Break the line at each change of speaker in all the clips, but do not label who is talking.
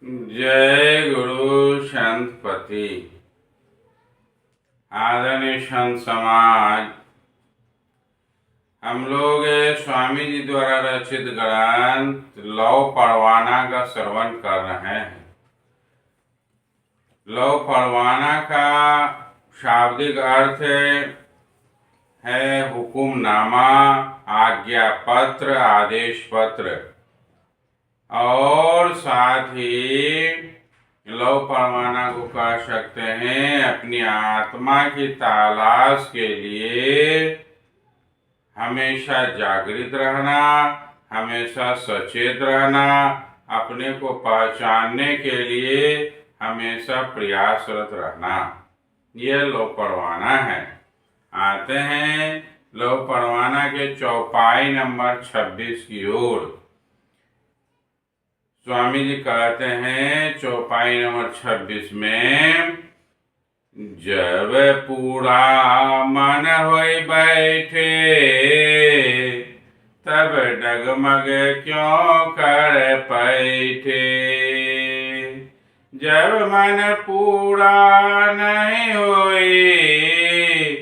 जय गुरु संतपति। आदरणीय संत समाज, हम लोग स्वामी जी द्वारा रचित ग्रंथ लौ परवाना का श्रवण कर रहे हैं। लौ परवाना का शाब्दिक अर्थ है हुकुमनामा, आज्ञा पत्र, आदेश पत्र। और साथ ही लौ परवाना को कह सकते हैं अपनी आत्मा की तलाश के लिए हमेशा जागृत रहना, हमेशा सचेत रहना, अपने को पहचानने के लिए हमेशा प्रयासरत रहना, यह लौ परवाना है। आते हैं लौ परवाना के चौपाई नंबर 26 की ओर। स्वामी जी कहते हैं चौपाई नंबर 26 में, जब पूरा मन होई बैठे तब डगमग क्यों कर पैठे। जब मन पूरा नहीं होई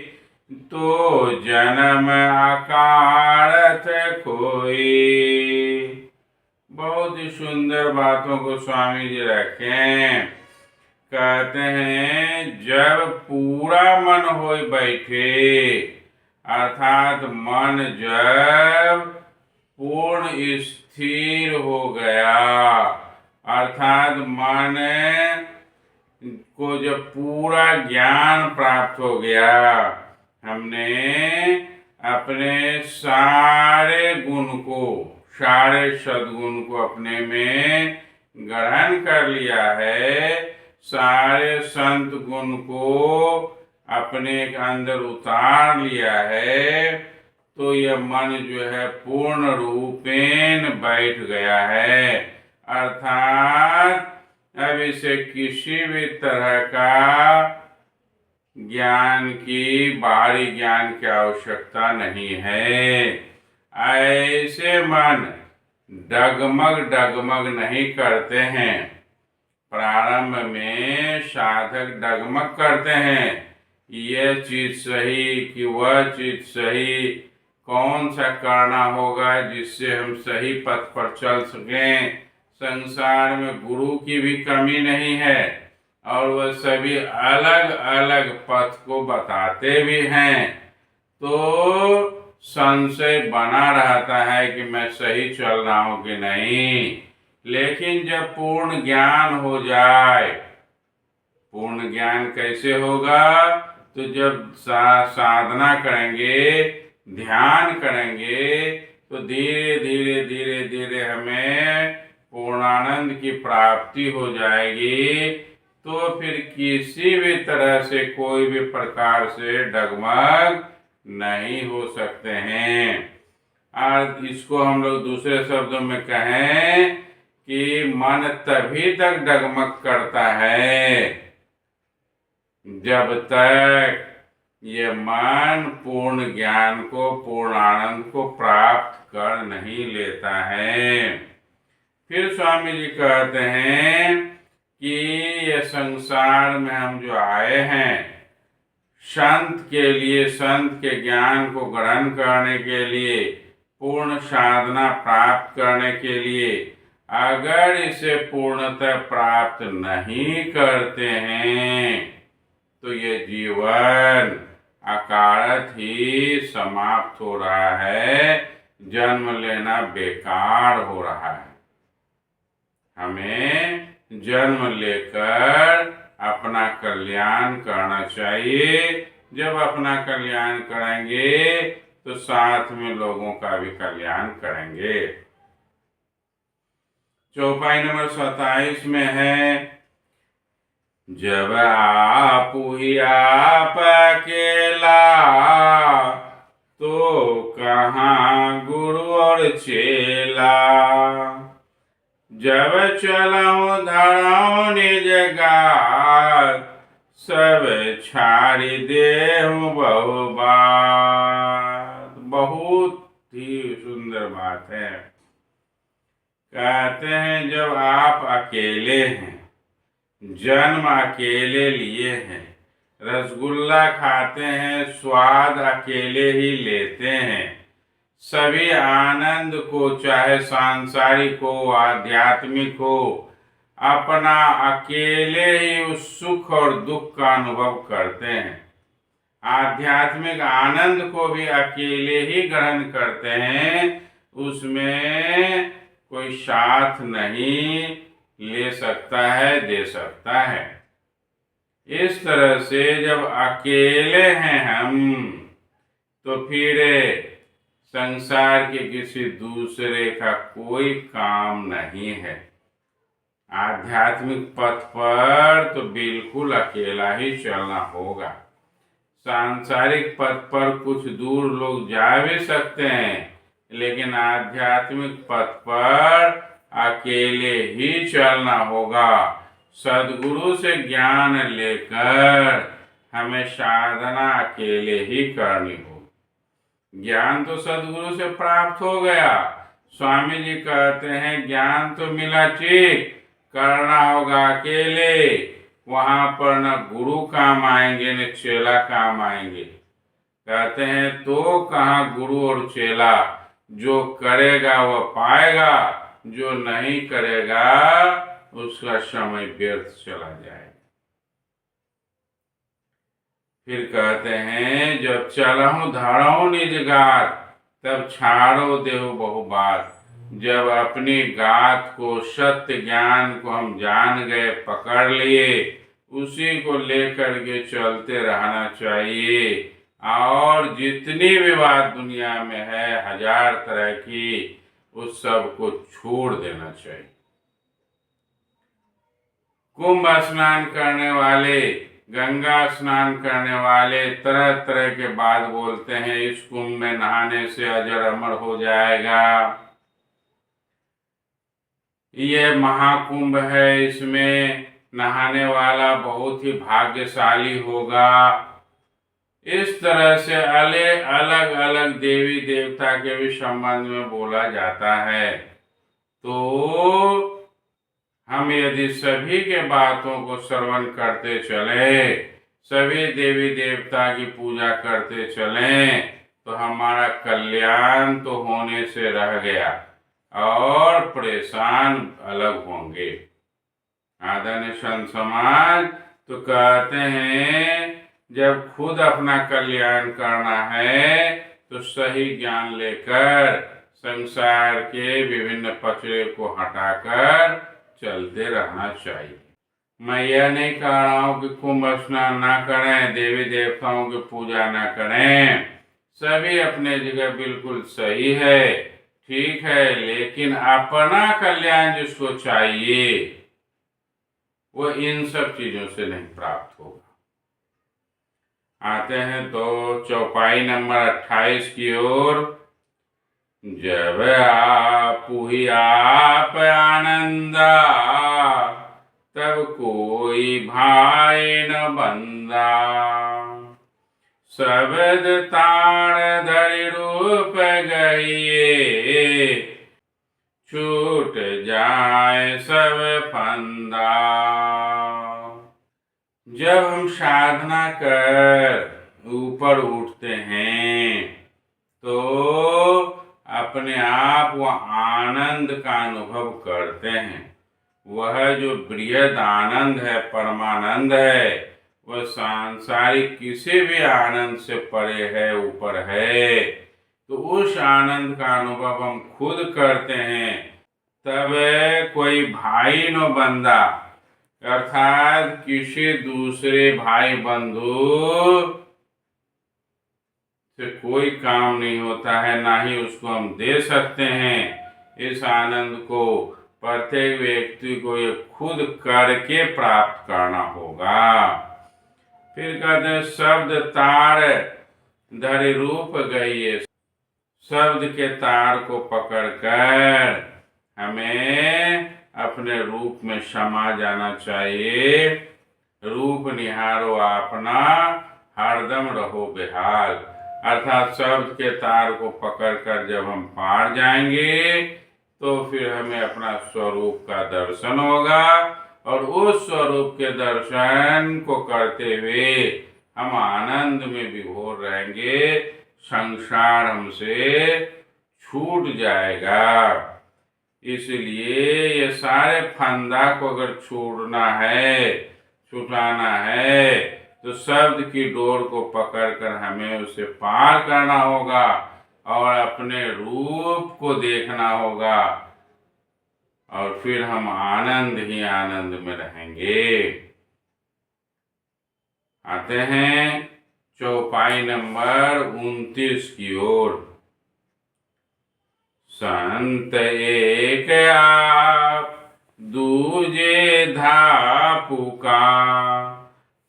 तो जन्म अकारथ कोई। बहुत ही सुंदर बातों को स्वामी जी रखें। कहते हैं जब पूरा मन हो बैठे, अर्थात मन जब पूर्ण स्थिर हो गया, अर्थात मन को जब पूरा ज्ञान प्राप्त हो गया, हमने अपने सारे गुण को, सारे सद्गुण को अपने में ग्रहण कर लिया है, सारे संत गुण को अपने अंदर उतार लिया है, तो यह मन जो है पूर्ण रूपेण बैठ गया है। अर्थात अब इसे किसी भी तरह का ज्ञान की, बाहरी ज्ञान की आवश्यकता नहीं है। ऐसे मन डगमग डगमग नहीं करते हैं। प्रारंभ में साधक डगमग करते हैं, यह चीज सही कि वह चीज सही, कौन सा करना होगा जिससे हम सही पथ पर चल सकें। संसार में गुरु की भी कमी नहीं है और वह सभी अलग अलग पथ को बताते भी हैं, तो संशय बना रहता है कि मैं सही चल रहा हूं कि नहीं। लेकिन जब पूर्ण ज्ञान हो जाए, पूर्ण ज्ञान कैसे होगा? तो जब साधना करेंगे, ध्यान करेंगे, तो धीरे धीरे धीरे धीरे हमें पूर्णानंद की प्राप्ति हो जाएगी। तो फिर किसी भी तरह से, कोई भी प्रकार से डगमग नहीं हो सकते हैं। और इसको हम लोग दूसरे शब्दों में कहें कि मन तभी तक डगमग करता है जब तक ये मन पूर्ण ज्ञान को, पूर्ण आनंद को प्राप्त कर नहीं लेता है। फिर स्वामी जी कहते हैं कि ये संसार में हम जो आए हैं, संत के लिए, संत के ज्ञान को ग्रहण करने के लिए, पूर्ण साधना प्राप्त करने के लिए, अगर इसे पूर्णतः प्राप्त नहीं करते हैं तो ये जीवन अकारथ ही समाप्त हो रहा है, जन्म लेना बेकार हो रहा है। हमें जन्म लेकर अपना कल्याण करना चाहिए। जब अपना कल्याण करेंगे तो साथ में लोगों का भी कल्याण करेंगे। चौपाई नंबर 27 में है, जब आप ही आप अकेला तो कहाँ गुरु और चेला। जब चलऊं धरऊं निज गात, सब छाड़ी देहूं बहु बात। बहुत ही सुंदर बात है। कहते हैं जब आप अकेले हैं, जन्म अकेले लिए हैं, रसगुल्ला खाते हैं, स्वाद अकेले ही लेते हैं, सभी आनंद को, चाहे सांसारिक हो आध्यात्मिक हो, अपना अकेले ही उस सुख और दुख का अनुभव करते हैं। आध्यात्मिक आनंद को भी अकेले ही ग्रहण करते हैं, उसमें कोई साथ नहीं ले सकता है, दे सकता है। इस तरह से जब अकेले हैं हम, तो फिर संसार के किसी दूसरे का कोई काम नहीं है। आध्यात्मिक पथ पर तो बिल्कुल अकेला ही चलना होगा। सांसारिक पथ पर कुछ दूर लोग जा भी सकते हैं, लेकिन आध्यात्मिक पथ पर अकेले ही चलना होगा। सद्गुरु से ज्ञान लेकर हमें साधना अकेले ही करनी होगी। ज्ञान तो सद्गुरु से प्राप्त हो गया, स्वामी जी कहते हैं ज्ञान तो मिला, ठीक, करना होगा अकेले। वहां पर न गुरु काम आएंगे न चेला काम आएंगे। कहते हैं तो कहाँ गुरु और चेला, जो करेगा वह पाएगा, जो नहीं करेगा उसका समय व्यर्थ चला जाएगा। फिर कहते हैं जब चलहु धरहु निज गात, तब छाड़ो देहु बहु बात। जब अपनी गात को, सत्य ज्ञान को हम जान गए, पकड़ लिए, उसी को लेकर के चलते रहना चाहिए। और जितनी भी बात दुनिया में है, 1000 तरह की, उस सब को छोड़ देना चाहिए। कुंभ स्नान करने वाले, गंगा स्नान करने वाले तरह तरह के बात बोलते हैं, इस कुंभ में नहाने से अजर अमर हो जाएगा, ये महाकुंभ है, इसमें नहाने वाला बहुत ही भाग्यशाली होगा। इस तरह से अलग अलग देवी देवता के भी संबंध में बोला जाता है। तो हम यदि सभी के बातों को श्रवण करते चले, सभी देवी देवता की पूजा करते चलें, तो हमारा कल्याण तो होने से रह गया और परेशान अलग होंगे। आदरणीय संत समाज तो कहते हैं जब खुद अपना कल्याण करना है तो सही ज्ञान लेकर संसार के विभिन्न पचड़े को हटाकर चलते रहना चाहिए। मैं यह नहीं कह रहा हूँ कि कुंभ स्नान ना करें, देवी देवताओं की पूजा ना करें, सभी अपने जगह बिल्कुल सही है, ठीक है, लेकिन अपना कल्याण जिसको चाहिए वो इन सब चीजों से नहीं प्राप्त होगा। आते हैं तो चौपाई नंबर 28 की ओर। जब आप ही आप आनंदा, तब कोई भाई न बंदा। शब्द ताड़ धरि रूप गइए, छूट जाए सब फंदा। जब हम साधना कर ऊपर उठते हैं तो अपने आप वह आनंद का अनुभव करते हैं। वह जो बृहद आनंद है, परमानंद है, वह सांसारिक किसी भी आनंद से परे है, ऊपर है। तो उस आनंद का अनुभव हम खुद करते हैं। तब कोई भाई न बंदा, अर्थात किसी दूसरे भाई बंधु से कोई काम नहीं होता है, ना ही उसको हम दे सकते हैं। इस आनंद को प्रत्येक व्यक्ति को ये खुद करके प्राप्त करना होगा। फिर कहते हैं शब्द तार धरि रूप गइए, शब्द के तार को पकड़कर हमें अपने रूप में समा जाना चाहिए। रूप निहारो अपना, हरदम रहो बेहाल। अर्थात शब्द के तार को पकड़कर जब हम पार जाएंगे तो फिर हमें अपना स्वरूप का दर्शन होगा, और उस स्वरूप के दर्शन को करते हुए हम आनंद में विभोर रहेंगे। संसार हमसे छूट जाएगा। इसलिए ये सारे फंदा को अगर छोड़ना है, छुटाना है, तो शब्द की डोर को पकड़कर हमें उसे पार करना होगा और अपने रूप को देखना होगा, और फिर हम आनंद ही आनंद में रहेंगे। आते हैं चौपाई नंबर 29 की ओर। संत एक आप दूजे धापुका,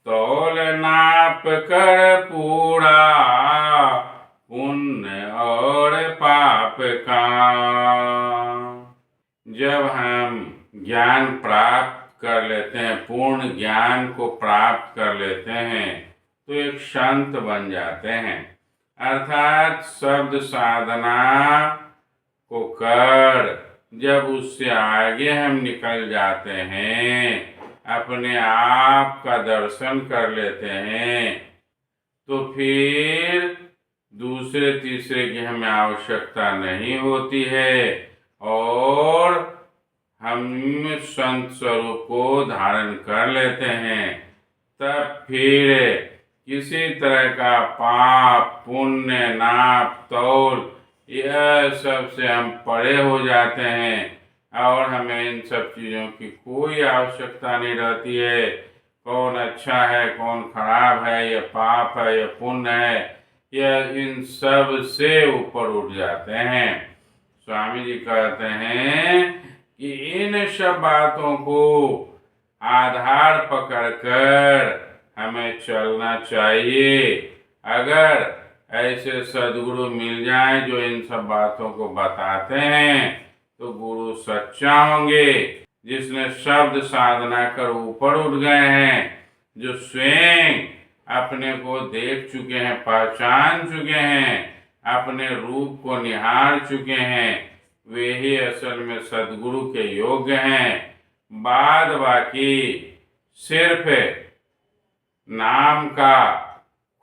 तौल नाप कर पूरा पुण्य और पाप का। जब हम ज्ञान प्राप्त कर लेते हैं, पूर्ण ज्ञान को प्राप्त कर लेते हैं, तो एक संत बन जाते हैं। अर्थात शब्द साधना को कर जब उससे आगे हम निकल जाते हैं, अपने आप का दर्शन कर लेते हैं, तो फिर दूसरे तीसरे की हमें आवश्यकता नहीं होती है, और हम संत स्वरूप को धारण कर लेते हैं। तब फिर किसी तरह का पाप पुण्य नाप तौल यह सब से हम परे हो जाते हैं, और हमें इन सब चीज़ों की कोई आवश्यकता नहीं रहती है। कौन अच्छा है, कौन खराब है, यह पाप है, यह पुण्य है, यह इन सब से ऊपर उठ जाते हैं। स्वामी जी कहते हैं कि इन सब बातों को आधार पकड़कर हमें चलना चाहिए। अगर ऐसे सद्गुरु मिल जाएं जो इन सब बातों को बताते हैं, तो गुरु सच्चा होंगे। जिसने शब्द साधना कर ऊपर उठ गए हैं, जो स्वयं अपने को देख चुके हैं, पहचान चुके हैं, अपने रूप को निहार चुके हैं, वे ही असल में सद्गुरु के योग्य हैं। बाद बाकी सिर्फ नाम का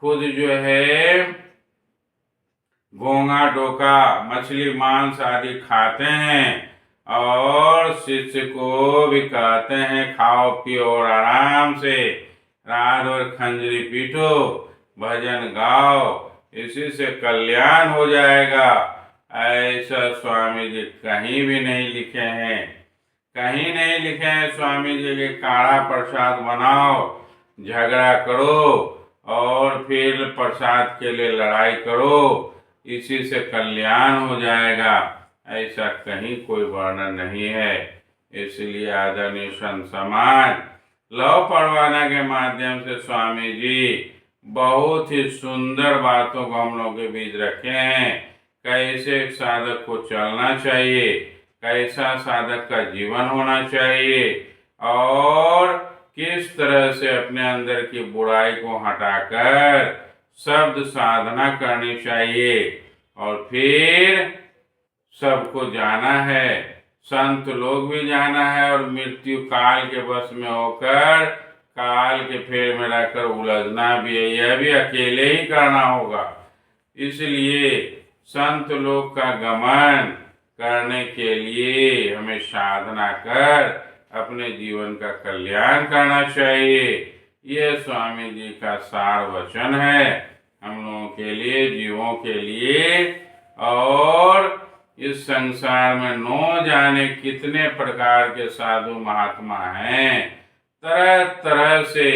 खुद जो है घोंगा डोका मछली मांस आदि खाते हैं, और शिष्य को भी कहते हैं खाओ पियो और आराम से रात भर खंजरी पीटो, भजन गाओ, इसी से कल्याण हो जाएगा। ऐसा स्वामी जी कहीं भी नहीं लिखे हैं। कहीं नहीं लिखे हैं स्वामी जी के काढ़ा प्रसाद बनाओ, झगड़ा करो और फिर प्रसाद के लिए लड़ाई करो, इसी से कल्याण हो जाएगा, ऐसा कहीं कोई वर्णन नहीं है। इसलिए आदरणीय संत समाज लव परवाना के माध्यम से स्वामी जी बहुत ही सुंदर बातों को हम लोगों के बीच रखे हैं। कैसे एक साधक को चलना चाहिए, कैसा साधक का जीवन होना चाहिए, और किस तरह से अपने अंदर की बुराई को हटाकर शब्द साधना करनी चाहिए, और फिर सबको जाना है, संत लोग भी जाना है, और मृत्यु काल के वश में होकर काल के फेर में रहकर उलझना भी है, यह भी अकेले ही करना होगा। इसलिए संत लोग का गमन करने के लिए हमें साधना कर अपने जीवन का कल्याण करना चाहिए। यह स्वामी जी का सार वचन है हम लोगों के लिए, जीवों के लिए। और इस संसार में न जाने कितने प्रकार के साधु महात्मा हैं, तरह तरह से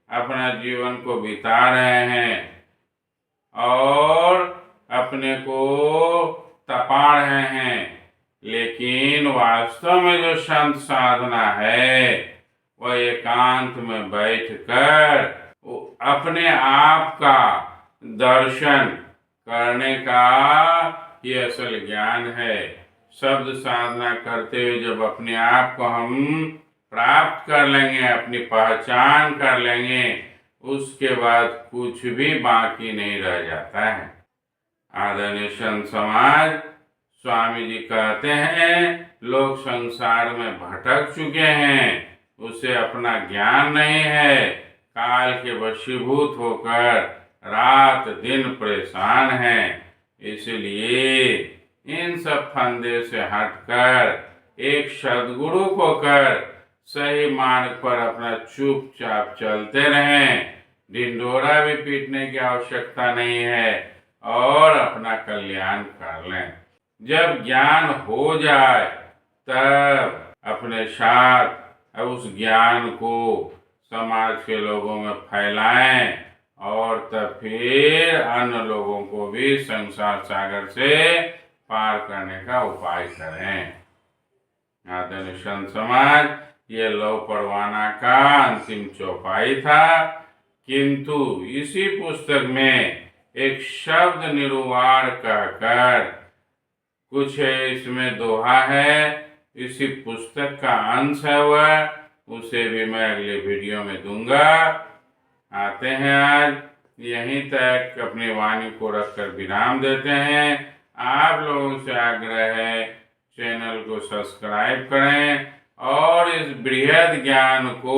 अपना जीवन को बिता रहे हैं और अपने को तपा रहे हैं, लेकिन वास्तव में जो संत साधना है वह एकांत में बैठकर अपने आप का दर्शन करने का ये असल ज्ञान है। शब्द साधना करते हुए जब अपने आप को हम प्राप्त कर लेंगे, अपनी पहचान कर लेंगे, उसके बाद कुछ भी बाकी नहीं रह जाता है। आदरणीय संत समाज, स्वामी जी कहते हैं लोग संसार में भटक चुके हैं, उसे अपना ज्ञान नहीं है, काल के वशीभूत होकर रात दिन परेशान है। इसलिए इन सब फंदे से हटकर एक सद्गुरु को कर सही मार्ग पर अपना चुपचाप चलते रहें। ढिंढोरा भी पीटने की आवश्यकता नहीं है और अपना कल्याण कर लें। जब ज्ञान हो जाए तब अपने साथ उस ज्ञान को समाज के लोगों में फैलाएं और तब फिर अन्य लोगों को भी संसार सागर से पार करने का उपाय करें। आदरणीय संत समाज, ये लौ परवाना का अंतिम चौपाई था, किंतु इसी पुस्तक में एक शब्द निरुवाण कहकर कुछ इसमें दोहा है, इसी पुस्तक का अंश है वह, उसे भी मैं अगले वीडियो में दूंगा। आते हैं आज यहीं तक, अपनी वाणी को रखकर विराम देते हैं। आप लोगों से आग्रह है चैनल को सब्सक्राइब करें और इस बृहद ज्ञान को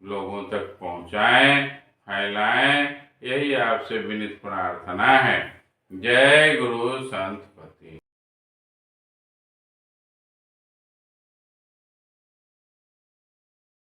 लोगों तक पहुंचाएं, फैलाएं, यही आपसे विनीत प्रार्थना है। जय गुरु संत पति।